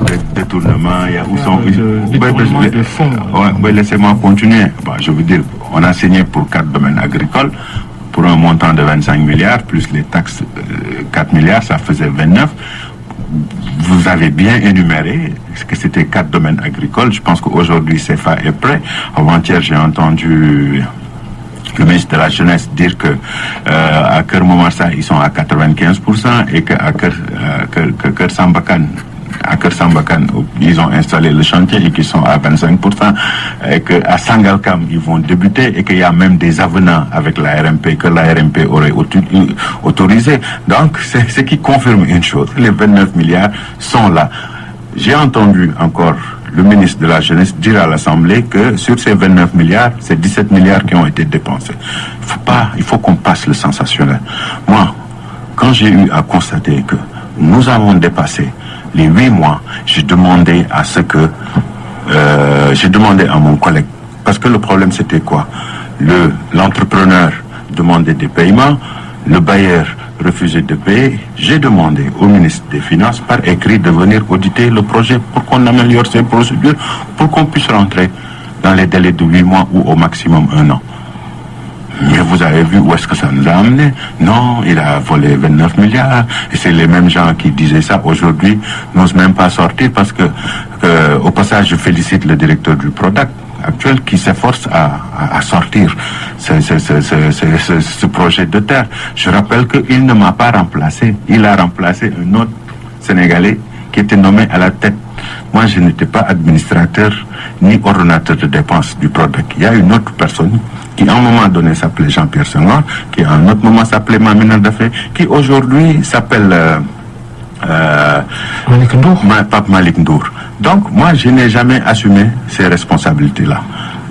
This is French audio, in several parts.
des détournements, il y a où sont détournement de fonds. Ouais, laissez-moi continuer. Bon, je veux dire, on a signé pour 4 domaines agricoles pour un montant de 25 milliards, plus les taxes 4 milliards, ça faisait 29. Vous avez bien énuméré que c'était 4 domaines agricoles. Je pense qu'aujourd'hui, CFA est prêt. Avant-hier, j'ai entendu le ministre de la Jeunesse dire que à Keur Momar-Sarr, ils sont à 95% et qu'à Keur Sambakan, ils ont installé le chantier et qu'ils sont à 25%, et qu'à Sangalkam, ils vont débuter et qu'il y a même des avenants avec la RMP que la RMP aurait autorisé. Donc, c'est ce qui confirme une chose, les 29 milliards sont là. J'ai entendu encore le ministre de la Jeunesse dire à l'Assemblée que sur ces 29 milliards, c'est 17 milliards qui ont été dépensés. Il faut qu'on passe le sensationnel. Moi, quand j'ai eu à constater que nous avons dépassé les 8 mois, j'ai demandé à mon collègue, parce que le problème c'était quoi? L'entrepreneur demandait des paiements, le bailleur refusait de payer. J'ai demandé au ministre des Finances par écrit de venir auditer le projet pour qu'on améliore ces procédures, pour qu'on puisse rentrer dans les délais de 8 mois ou au maximum 1 an. Mais vous avez vu où est-ce que ça nous a amené? Non, il a volé 29 milliards. Et c'est les mêmes gens qui disaient ça aujourd'hui n'osent même pas sortir parce que au passage, je félicite le directeur du Prodac actuel qui s'efforce à sortir ce projet de terre. Je rappelle qu'il ne m'a pas remplacé. Il a remplacé un autre Sénégalais qui était nommé à la tête. Moi, je n'étais pas administrateur ni ordonnateur de dépenses du Prodac. Il y a une autre personne qui à un moment donné s'appelait Jean-Pierre Senghor, qui à un autre moment s'appelait Mamina Dafé, qui aujourd'hui s'appelle Pape Malik Ndour. Donc moi je n'ai jamais assumé ces responsabilités-là,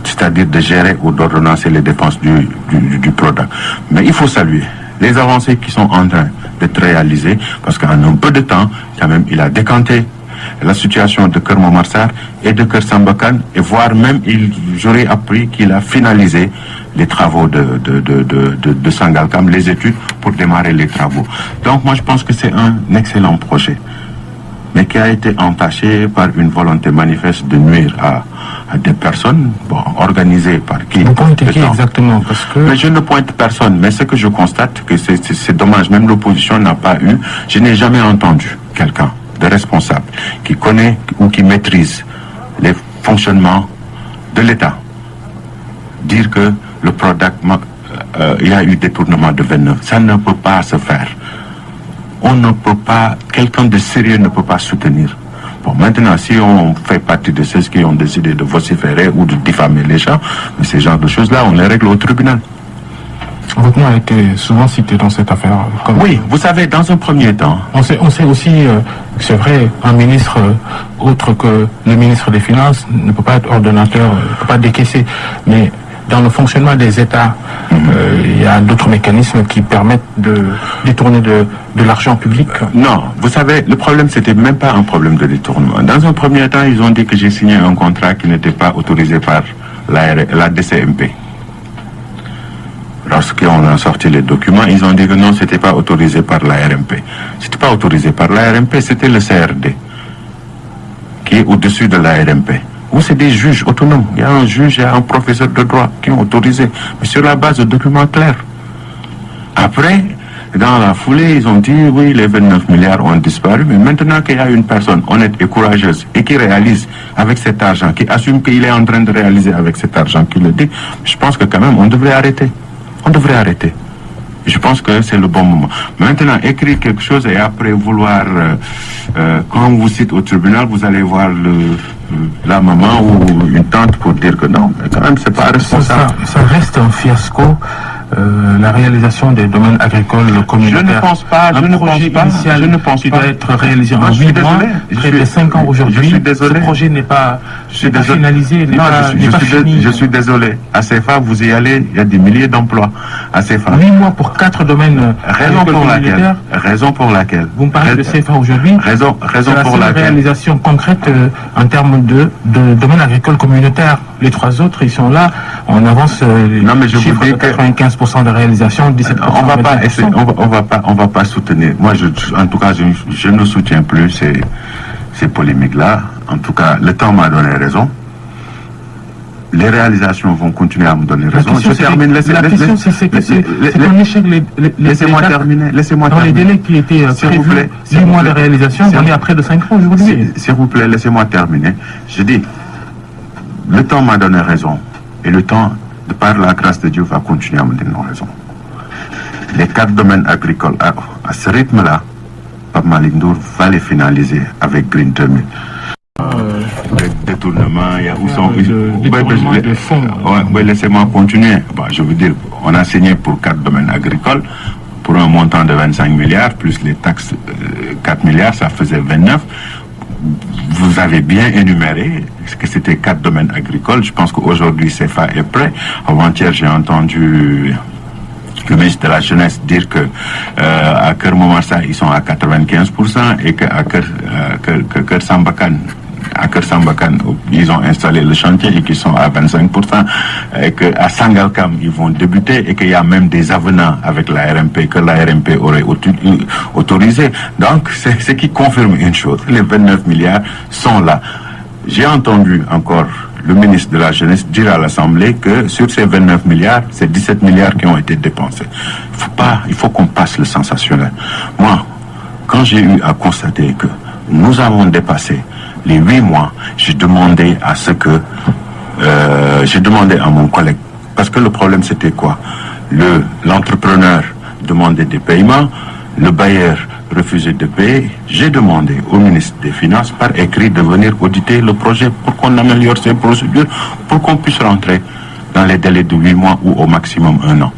c'est-à-dire de gérer ou d'ordonnancer les dépenses du Prodac. Mais il faut saluer les avancées qui sont en train d'être réalisées, parce qu'en un peu de temps, quand même, il a décanté la situation de Keur Momar-Sarr et de Keur Sambakan, et voire même, j'aurais appris qu'il a finalisé les travaux de Sangalkam, les études pour démarrer les travaux. Donc moi je pense que c'est un excellent projet, mais qui a été entaché par une volonté manifeste de nuire à des personnes, organisées par qui? Vous pointez qui exactement? Parce que... Mais je ne pointe personne, mais ce que je constate, que c'est dommage, même l'opposition n'a pas eu, je n'ai jamais entendu quelqu'un de responsable qui connaît ou qui maîtrise les fonctionnements de l'État dire que le Prodac, il y a eu détournement de 29. Ça ne peut pas se faire. On ne peut pas, quelqu'un de sérieux ne peut pas soutenir. Bon, maintenant, si on fait partie de ceux qui ont décidé de vociférer ou de diffamer les gens, mais ces genres de choses-là, on les règle au tribunal. Votre nom a été souvent cité dans cette affaire. Oui, vous savez, dans un premier temps... On sait aussi, c'est vrai, un ministre autre que le ministre des Finances ne peut pas être ordonnateur, ne peut pas décaisser, mais dans le fonctionnement des États, il y a d'autres mécanismes qui permettent de détourner de l'argent public. Non, vous savez, le problème, c'était même pas un problème de détournement. Dans un premier temps, ils ont dit que j'ai signé un contrat qui n'était pas autorisé par la DCMP. Lorsqu'on a sorti les documents, ils ont dit que non, c'était pas autorisé par la RMP. C'était pas autorisé par la RMP, c'était le CRD qui est au-dessus de la RMP. Ou c'est des juges autonomes. Il y a un juge et un professeur de droit qui ont autorisé, mais sur la base de documents clairs. Après, dans la foulée, ils ont dit oui, les 29 milliards ont disparu, mais maintenant qu'il y a une personne honnête et courageuse et qui réalise avec cet argent, qui assume qu'il est en train de réaliser avec cet argent, qui le dit, je pense que quand même on devrait arrêter. On devrait arrêter. Je pense que c'est le bon moment. Maintenant, écrire quelque chose et après vouloir, quand on vous cite au tribunal, vous allez voir la maman ou une tante pour dire que non, mais quand même, c'est pas responsable. Ça reste un fiasco. La réalisation des domaines agricoles communautaires. Je ne pense pas, je ne pense pas. Doit être réalisé en 8 mois, près de 5 ans aujourd'hui. Je suis désolé. Ce projet n'est pas finalisé, n'est pas fini. Je suis désolé. À CFA, vous y allez, il y a des milliers d'emplois. À CFA. 8 mois pour 4 domaines. Raison pour laquelle. Vous me parlez de CFA aujourd'hui. Raison pour laquelle. C'est la réalisation concrète en termes de domaines agricoles communautaires. Les 3 autres, ils sont là. On avance. Non, mais je vous dis que 95% de réalisation, 17%. On va pas essayer, on va pas soutenir. Moi, en tout cas, je ne soutiens plus ces polémiques-là. En tout cas, le temps m'a donné raison. Les réalisations vont continuer à me donner raison. Je termine. La question, c'est un échec. Laissez-moi terminer. Dans les délais qui étaient prévus, 10 mois de réalisation, on est à près de 5 ans aujourd'hui. S'il vous plaît, laissez-moi terminer. Je dis, le temps m'a donné raison. Et le temps, de par la grâce de Dieu, va continuer à me donner raison. Les 4 domaines agricoles, à ce rythme-là, Pape Malick Ndour va les finaliser avec Green 2000. Détournement, il y a où sont de fonds. Ouais, laissez-moi continuer. Je veux dire, on a signé pour 4 domaines agricoles pour un montant de 25 milliards, plus les taxes 4 milliards, ça faisait 29. Vous avez bien énuméré que c'était 4 domaines agricoles. Je pense qu'aujourd'hui, CFA est prêt. Avant-hier, j'ai entendu le ministre de la Jeunesse dire que à Keur Momar-Sarr, ils sont à 95% et qu'à Keur Sambakan, ils ont installé le chantier et qu'ils sont à 25%, et qu'à Sangalkam, ils vont débuter et qu'il y a même des avenants avec la RMP que la RMP aurait autorisé. Donc, c'est ce qui confirme une chose, les 29 milliards sont là. J'ai entendu encore le ministre de la Jeunesse dire à l'Assemblée que sur ces 29 milliards, c'est 17 milliards qui ont été dépensés. Il faut qu'on passe le sensationnel. Moi, quand j'ai eu à constater que nous avons dépassé les 8 mois, j'ai demandé à mon collègue, parce que le problème c'était quoi? L'entrepreneur demandait des paiements, le bailleur refusait de payer. J'ai demandé au ministre des Finances par écrit de venir auditer le projet pour qu'on améliore ces procédures, pour qu'on puisse rentrer dans les délais de 8 mois ou au maximum 1 an.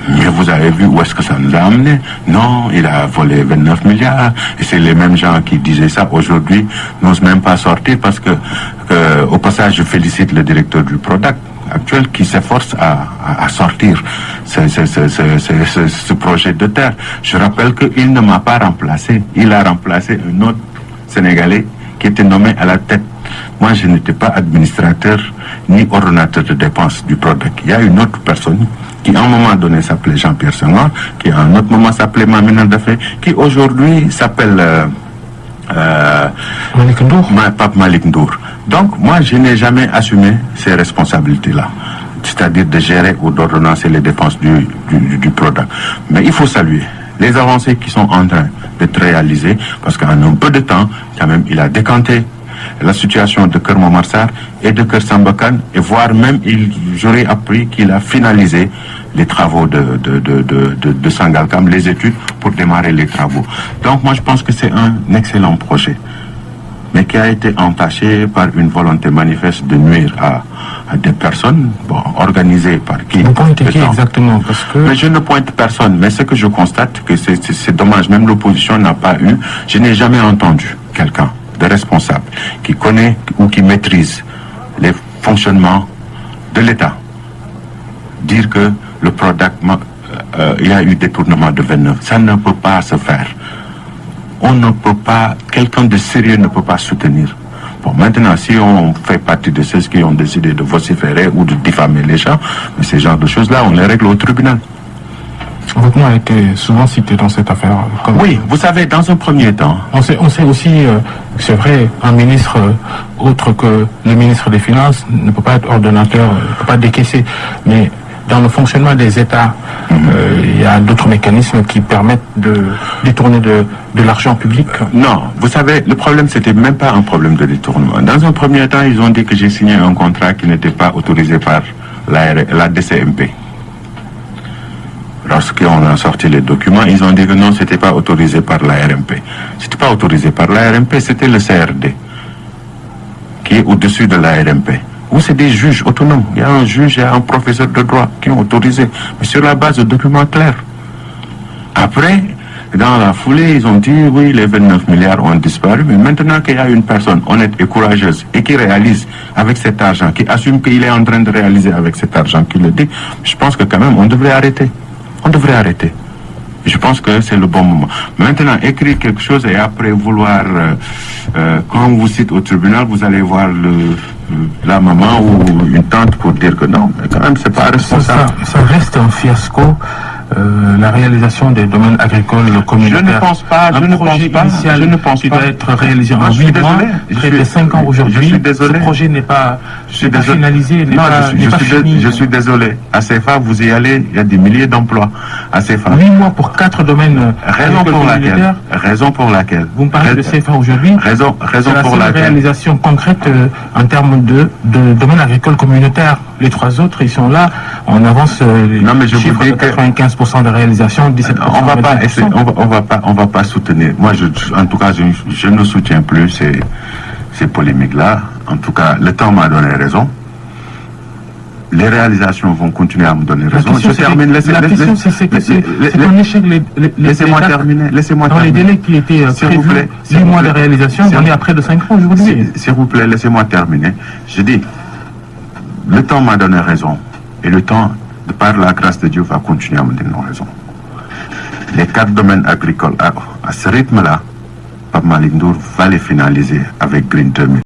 Mais vous avez vu où est-ce que ça nous a amené? Non, il a volé 29 milliards. Et c'est les mêmes gens qui disaient ça aujourd'hui n'osent même pas sortir parce que au passage, je félicite le directeur du Prodac actuel qui s'efforce à sortir ce projet de terre. Je rappelle qu'il ne m'a pas remplacé. Il a remplacé un autre Sénégalais qui était nommé à la tête. Moi, je n'étais pas administrateur ni ordonnateur de dépenses du Prodac. Il y a une autre personne qui à un moment donné s'appelait Jean-Pierre Senghor, qui à un autre moment s'appelait Mamina Dafé, qui aujourd'hui s'appelle Pape Malick Ndour. Donc, moi, je n'ai jamais assumé ces responsabilités-là, c'est-à-dire de gérer ou d'ordonnancer les dépenses du Prodac. Mais il faut saluer les avancées qui sont en train d'être réalisées, parce qu'en un peu de temps, quand même, il a décanté la situation de Keur Momar-Sarr et de Keur Sambakan, et voire même, j'aurais appris qu'il a finalisé les travaux de Sangalkam, les études pour démarrer les travaux. Donc moi je pense que c'est un excellent projet, mais qui a été entaché par une volonté manifeste de nuire à des personnes, organisées par qui? Vous pointez qui exactement? Parce que... Mais je ne pointe personne, mais ce que je constate, que c'est dommage, même l'opposition n'a pas eu, je n'ai jamais entendu quelqu'un de responsable qui connaît ou qui maîtrise les fonctionnements de l'État dire que le Prodac, il y a eu détournement de 29. Ça ne peut pas se faire. On ne peut pas, quelqu'un de sérieux ne peut pas soutenir. Bon, maintenant, si on fait partie de ceux qui ont décidé de vociférer ou de diffamer les gens, mais ces genres de choses-là, on les règle au tribunal. Votre nom a été souvent cité dans cette affaire. Oui, vous savez, dans un premier temps... On sait aussi, c'est vrai, un ministre autre que le ministre des Finances ne peut pas être ordonnateur, ne peut pas décaisser. Mais dans le fonctionnement des États, il y a d'autres mécanismes qui permettent de détourner de l'argent public. Non, vous savez, le problème, c'était même pas un problème de détournement. Dans un premier temps, ils ont dit que j'ai signé un contrat qui n'était pas autorisé par la DCMP. Lorsqu'on a sorti les documents, ils ont dit que non, c'était pas autorisé par la RMP. C'était pas autorisé par la RMP, c'était le CRD qui est au-dessus de la RMP. Ou c'est des juges autonomes. Il y a un juge et un professeur de droit qui ont autorisé, mais sur la base de documents clairs. Après, dans la foulée, ils ont dit oui, les 29 milliards ont disparu, mais maintenant qu'il y a une personne honnête et courageuse et qui réalise avec cet argent, qui assume qu'il est en train de réaliser avec cet argent, qui le dit, je pense que quand même on devrait arrêter. On devrait arrêter. Je pense que c'est le bon moment. Maintenant, écrire quelque chose et après vouloir, quand on vous cite au tribunal, vous allez voir la maman ou une tante pour dire que non, mais quand même, c'est pas responsable. Ça reste un fiasco la réalisation des domaines agricoles communautaires. Je ne pense pas, je ne pense pas, je ne pense qui pas. doit être réalisé en Je suis 8 mois, désolé. près de 5 ans aujourd'hui. Je suis désolé. Ce projet n'est pas désolé. finalisé, n'est Non, pas fini. je suis désolé. À CFA, vous y allez, il y a des milliers d'emplois à CFA. 8 mois pour 4 domaines communautaires. Raison pour laquelle. Vous me parlez de CFA aujourd'hui. Raison C'est la pour seule laquelle. réalisation concrète en termes de domaine agricole communautaire. Les 3 autres, ils sont là. On avance Non, mais je vous chiffre dis de que 95% de réalisation, 17%. On va pas 28%. essayer, on va pas soutenir. Moi, en tout cas, je ne soutiens plus ces polémiques-là. En tout cas, le temps m'a donné raison. Les réalisations vont continuer à me donner raison. Je termine. La question, c'est un échec. Laissez-moi terminer. Laissez-moi Dans les terminer. délais qui étaient S'il vous prévus, plaît, 8 mois de réalisation, on est à près de 5 ans aujourd'hui. S'il vous plaît, laissez-moi terminer. Je dis, le temps m'a donné raison. Et le temps, de par la grâce de Dieu, va continuer à me donner raison. Les 4 domaines agricoles, à ce rythme-là, Pape Malick Ndour va les finaliser avec Green 2000.